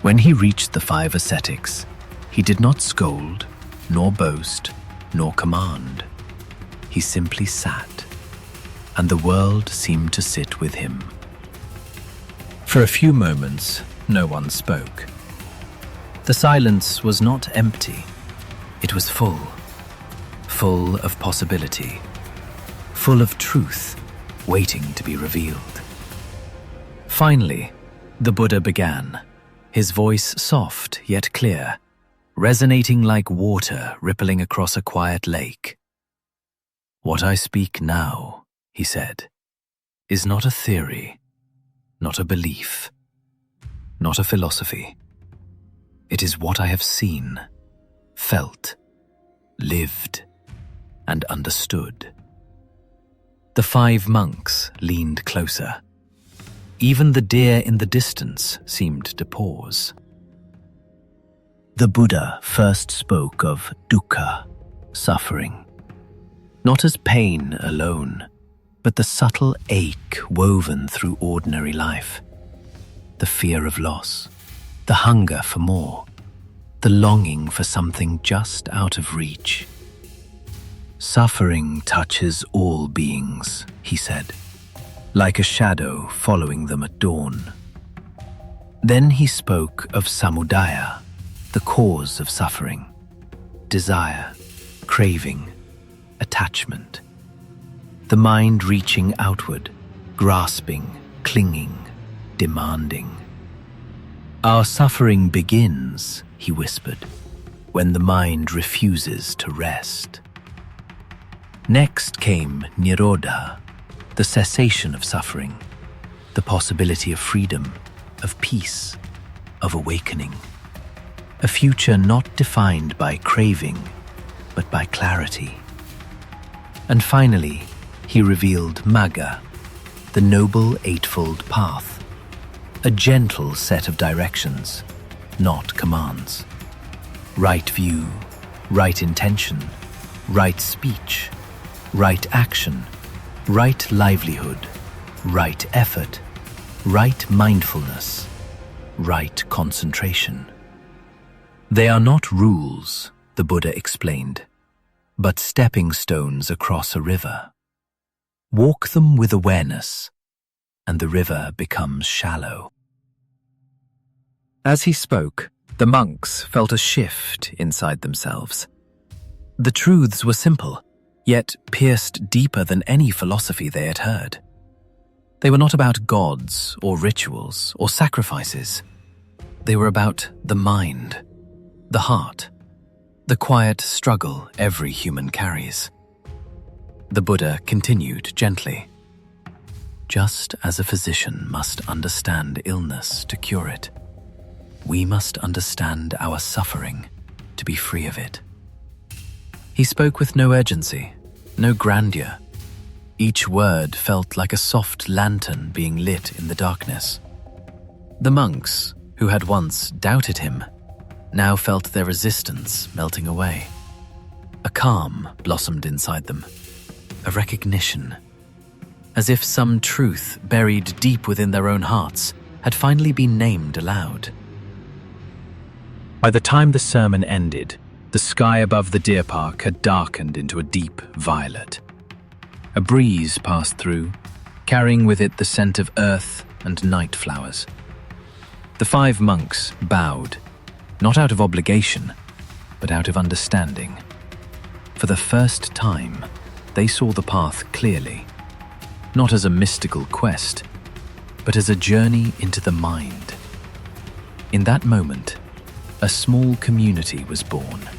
When he reached the 5 ascetics, he did not scold, nor boast, nor command. He simply sat, and the world seemed to sit with him. For a few moments, no one spoke. The silence was not empty. It was full of possibility, full of truth waiting to be revealed. Finally, the Buddha began, his voice soft yet clear, resonating like water rippling across a quiet lake. "What I speak now," he said, is not a theory, not a belief, not a philosophy. It is what I have seen, felt, lived, and understood. The 5 monks leaned closer. Even the deer in the distance seemed to pause. The Buddha first spoke of dukkha, suffering, not as pain alone, but the subtle ache woven through ordinary life, the fear of loss, the hunger for more, the longing for something just out of reach. Suffering touches all beings, he said, like a shadow following them at dawn. Then he spoke of samudaya, the cause of suffering, desire, craving, attachment. The mind reaching outward, grasping, clinging, demanding. Our suffering begins, he whispered, when the mind refuses to rest. Next came nirodha, the cessation of suffering, the possibility of freedom, of peace, of awakening. A future not defined by craving, but by clarity. And finally, he revealed Magga, the noble Eightfold Path, a gentle set of directions, not commands. Right view, right intention, right speech, right action, right livelihood, right effort, right mindfulness, right concentration. They are not rules, the Buddha explained, but stepping stones across a river. Walk them with awareness, and the river becomes shallow. As he spoke, the monks felt a shift inside themselves. The truths were simple, yet pierced deeper than any philosophy they had heard. They were not about gods or rituals or sacrifices. They were about the mind, the heart, the quiet struggle every human carries. The Buddha continued gently. Just as a physician must understand illness to cure it, we must understand our suffering to be free of it. He spoke with no urgency, no grandeur. Each word felt like a soft lantern being lit in the darkness. The monks, who had once doubted him, now felt their resistance melting away. A calm blossomed inside them, a recognition, as if some truth buried deep within their own hearts had finally been named aloud. By the time the sermon ended, the sky above the deer park had darkened into a deep violet. A breeze passed through, carrying with it the scent of earth and night flowers. The 5 monks bowed, not out of obligation, but out of understanding. For the first time, they saw the path clearly, not as a mystical quest, but as a journey into the mind. In that moment, a small community was born,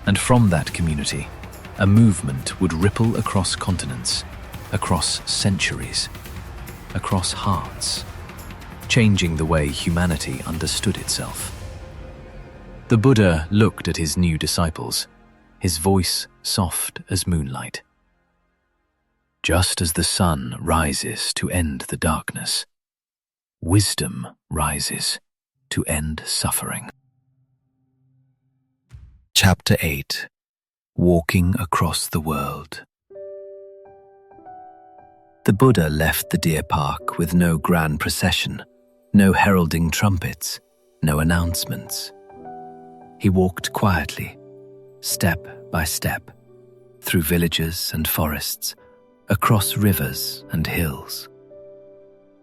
and from that community, a movement would ripple across continents, across centuries, across hearts, changing the way humanity understood itself. The Buddha looked at his new disciples, his voice soft as moonlight. Just as the sun rises to end the darkness, wisdom rises to end suffering. Chapter 8. Walking Across the World. The Buddha left the deer park with no grand procession, no heralding trumpets, no announcements. He walked quietly, step by step, through villages and forests, across rivers and hills.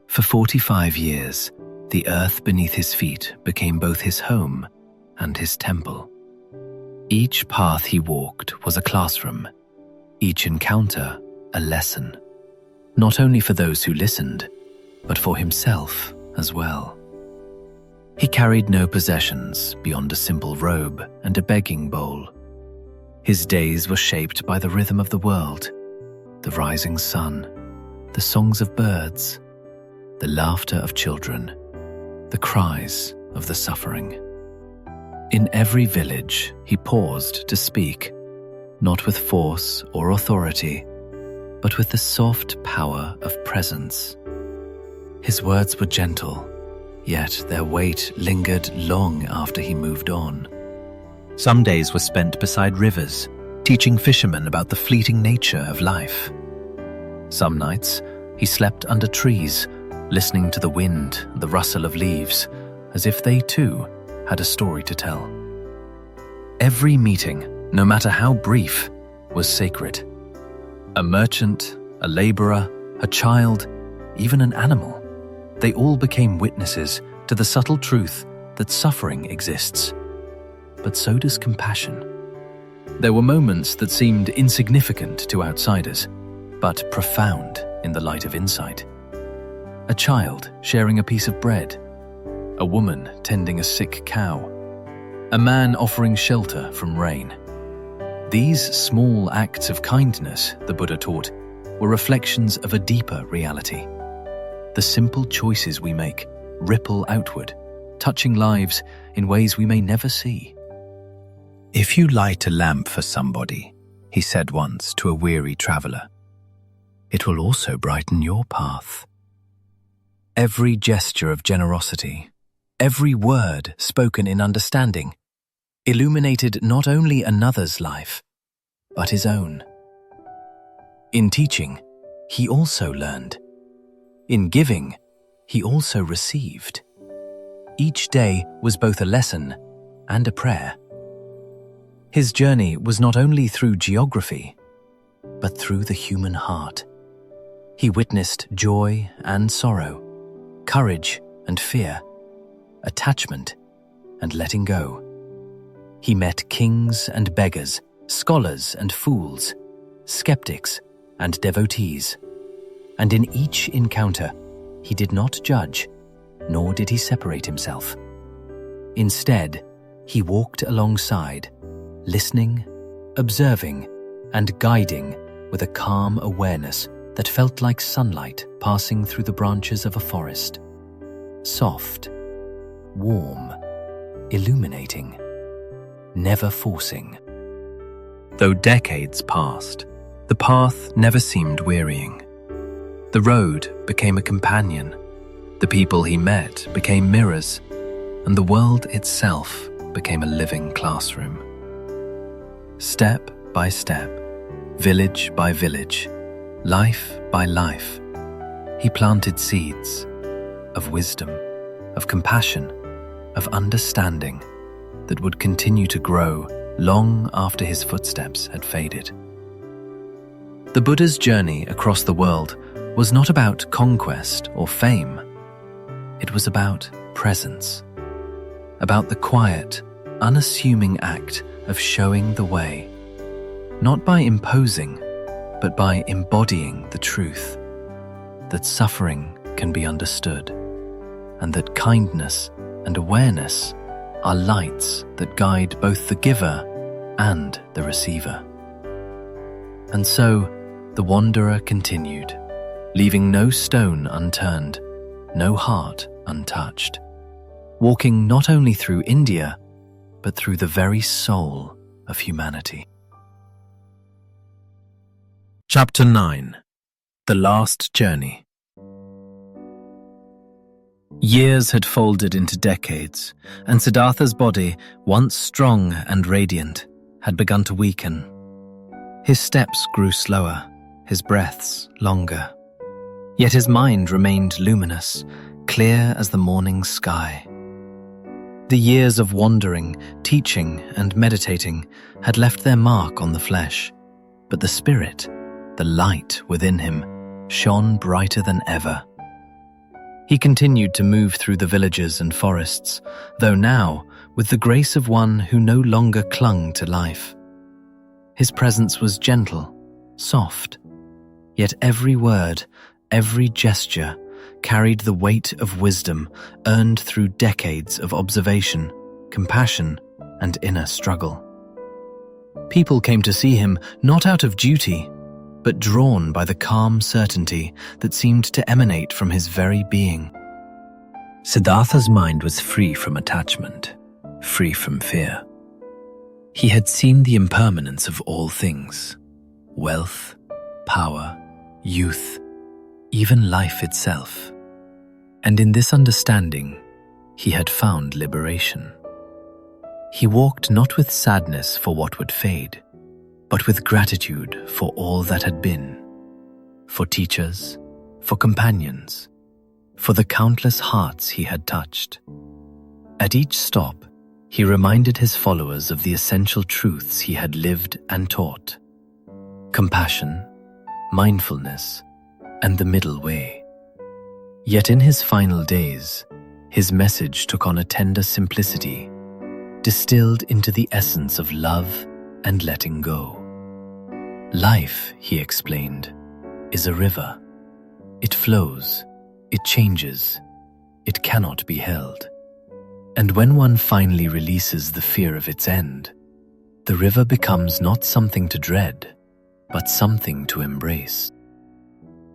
For 45 years, the earth beneath his feet became both his home and his temple. Each path he walked was a classroom, each encounter a lesson, not only for those who listened, but for himself as well. He carried no possessions beyond a simple robe and a begging bowl. His days were shaped by the rhythm of the world, the rising sun, the songs of birds, the laughter of children, the cries of the suffering. In every village, he paused to speak, not with force or authority, but with the soft power of presence. His words were gentle, yet their weight lingered long after he moved on. Some days were spent beside rivers, teaching fishermen about the fleeting nature of life. Some nights, he slept under trees, listening to the wind, the rustle of leaves, as if they too had a story to tell. Every meeting, no matter how brief, was sacred. A merchant, a laborer, a child, even an animal, they all became witnesses to the subtle truth that suffering exists. But so does compassion. There were moments that seemed insignificant to outsiders, but profound in the light of insight. A child sharing a piece of bread, a woman tending a sick cow, a man offering shelter from rain. These small acts of kindness, the Buddha taught, were reflections of a deeper reality. The simple choices we make ripple outward, touching lives in ways we may never see. "If you light a lamp for somebody," he said once to a weary traveler, "it will also brighten your path." Every gesture of generosity, every word spoken in understanding, illuminated not only another's life, but his own. In teaching, he also learned. In giving, he also received. Each day was both a lesson and a prayer. His journey was not only through geography, but through the human heart. He witnessed joy and sorrow, courage and fear, attachment and letting go. He met kings and beggars, scholars and fools, skeptics and devotees. And in each encounter, he did not judge, nor did he separate himself. Instead, he walked alongside, listening, observing, and guiding with a calm awareness that felt like sunlight passing through the branches of a forest. Soft, warm, illuminating, never forcing. Though decades passed, the path never seemed wearying. The road became a companion, the people he met became mirrors, and the world itself became a living classroom. Step by step, village by village, life by life, he planted seeds of wisdom, of compassion, of understanding that would continue to grow long after his footsteps had faded. The Buddha's journey across the world was not about conquest or fame. It was about presence, about the quiet, unassuming act of showing the way, not by imposing, but by embodying the truth that suffering can be understood, and that kindness and awareness are lights that guide both the giver and the receiver. And so, the wanderer continued, leaving no stone unturned, no heart untouched, walking not only through India, but through the very soul of humanity. Chapter 9. The Last Journey. Years had folded into decades, and Siddhartha's body, once strong and radiant, had begun to weaken. His steps grew slower, his breaths longer. Yet his mind remained luminous, clear as the morning sky. The years of wandering, teaching, and meditating had left their mark on the flesh, but the spirit, the light within him, shone brighter than ever. He continued to move through the villages and forests, though now with the grace of one who no longer clung to life. His presence was gentle, soft, yet every word, every gesture carried the weight of wisdom earned through decades of observation, compassion, and inner struggle. People came to see him not out of duty, but drawn by the calm certainty that seemed to emanate from his very being. Siddhartha's mind was free from attachment, free from fear. He had seen the impermanence of all things: wealth, power, youth, even life itself. And in this understanding, he had found liberation. He walked not with sadness for what would fade, but with gratitude for all that had been, for teachers, for companions, for the countless hearts he had touched. At each stop, he reminded his followers of the essential truths he had lived and taught: compassion, mindfulness, and the middle way. Yet in his final days, his message took on a tender simplicity, distilled into the essence of love and letting go. Life, he explained, is a river. It flows, it changes, it cannot be held. And when one finally releases the fear of its end, the river becomes not something to dread, but something to embrace.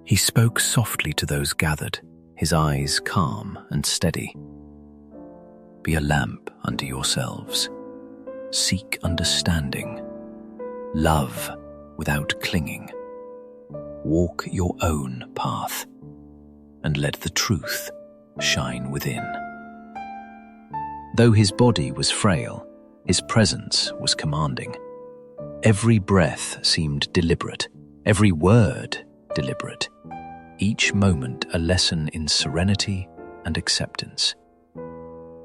He spoke softly to those gathered, his eyes calm and steady. Be a lamp unto yourselves. Seek understanding. Love without clinging. Walk your own path, and let the truth shine within. Though his body was frail, his presence was commanding. Every breath seemed deliberate, every word deliberate, each moment a lesson in serenity and acceptance.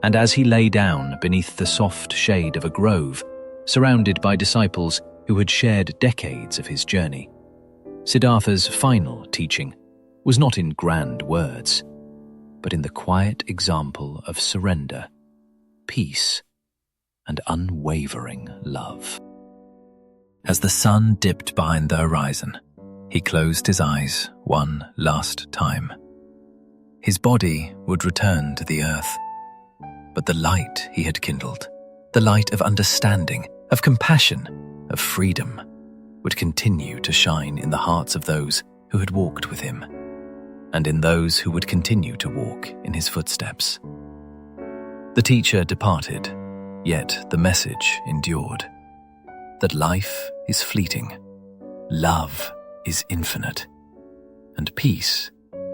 And as he lay down beneath the soft shade of a grove, surrounded by disciples who had shared decades of his journey, Siddhartha's final teaching was not in grand words, but in the quiet example of surrender, peace, and unwavering love. As the sun dipped behind the horizon, he closed his eyes one last time. His body would return to the earth, but the light he had kindled, the light of understanding, of compassion, of freedom, would continue to shine in the hearts of those who had walked with him, and in those who would continue to walk in his footsteps. The teacher departed, yet the message endured: that life is fleeting, love is infinite, and peace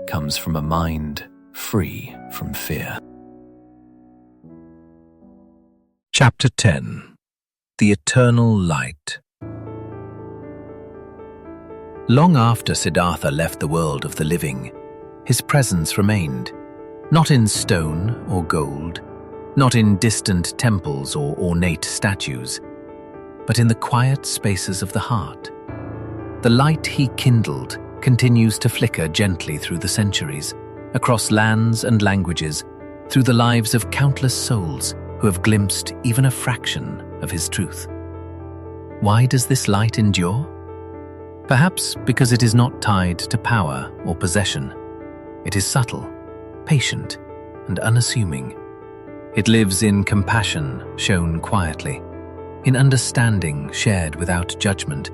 comes from a mind free from fear. Chapter 10. The Eternal Light. Long after Siddhartha left the world of the living, his presence remained, not in stone or gold, not in distant temples or ornate statues, but in the quiet spaces of the heart. The light he kindled continues to flicker gently through the centuries, across lands and languages, through the lives of countless souls who have glimpsed even a fraction of his truth. Why does this light endure? Perhaps because it is not tied to power or possession. It is subtle, patient, and unassuming. It lives in compassion shown quietly, in understanding shared without judgment,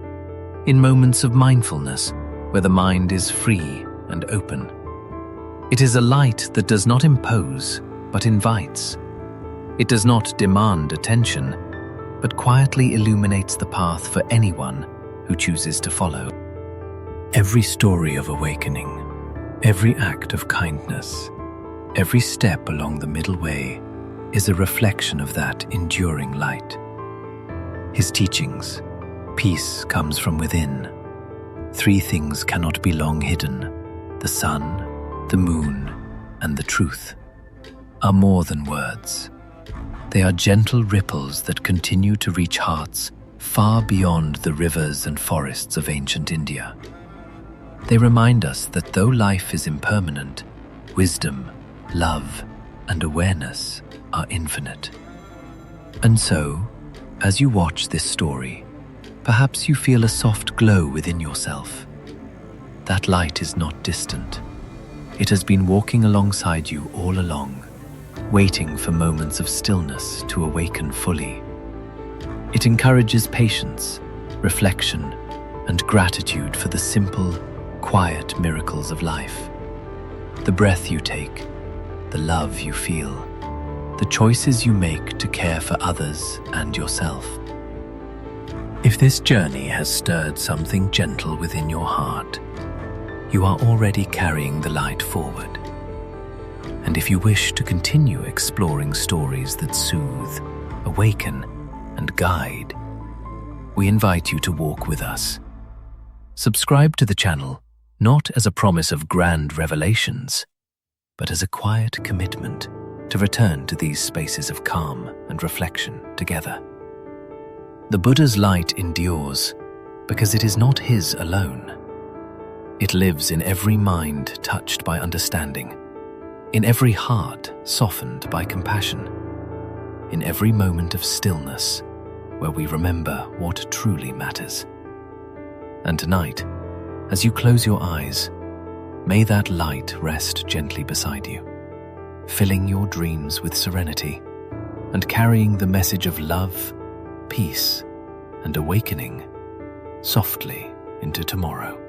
in moments of mindfulness where the mind is free and open. It is a light that does not impose, but invites. It does not demand attention, but quietly illuminates the path for anyone who chooses to follow. Every story of awakening, every act of kindness, every step along the middle way is a reflection of that enduring light. His teachings: peace comes from within. 3 things cannot be long hidden: the sun, the moon, and the truth, are more than words. They are gentle ripples that continue to reach hearts far beyond the rivers and forests of ancient India. They remind us that though life is impermanent, wisdom, love, and awareness are infinite. And so, as you watch this story, perhaps you feel a soft glow within yourself. That light is not distant. It has been walking alongside you all along, waiting for moments of stillness to awaken fully. It encourages patience, reflection, and gratitude for the simple, quiet miracles of life. The breath you take, the love you feel, the choices you make to care for others and yourself. If this journey has stirred something gentle within your heart, you are already carrying the light forward. And if you wish to continue exploring stories that soothe, awaken, and guide, we invite you to walk with us. Subscribe to the channel not as a promise of grand revelations, but as a quiet commitment to return to these spaces of calm and reflection together. The Buddha's light endures because it is not his alone. It lives in every mind touched by understanding, in every heart softened by compassion, in every moment of stillness where we remember what truly matters. And tonight, as you close your eyes, may that light rest gently beside you, filling your dreams with serenity and carrying the message of love, peace, and awakening softly into tomorrow.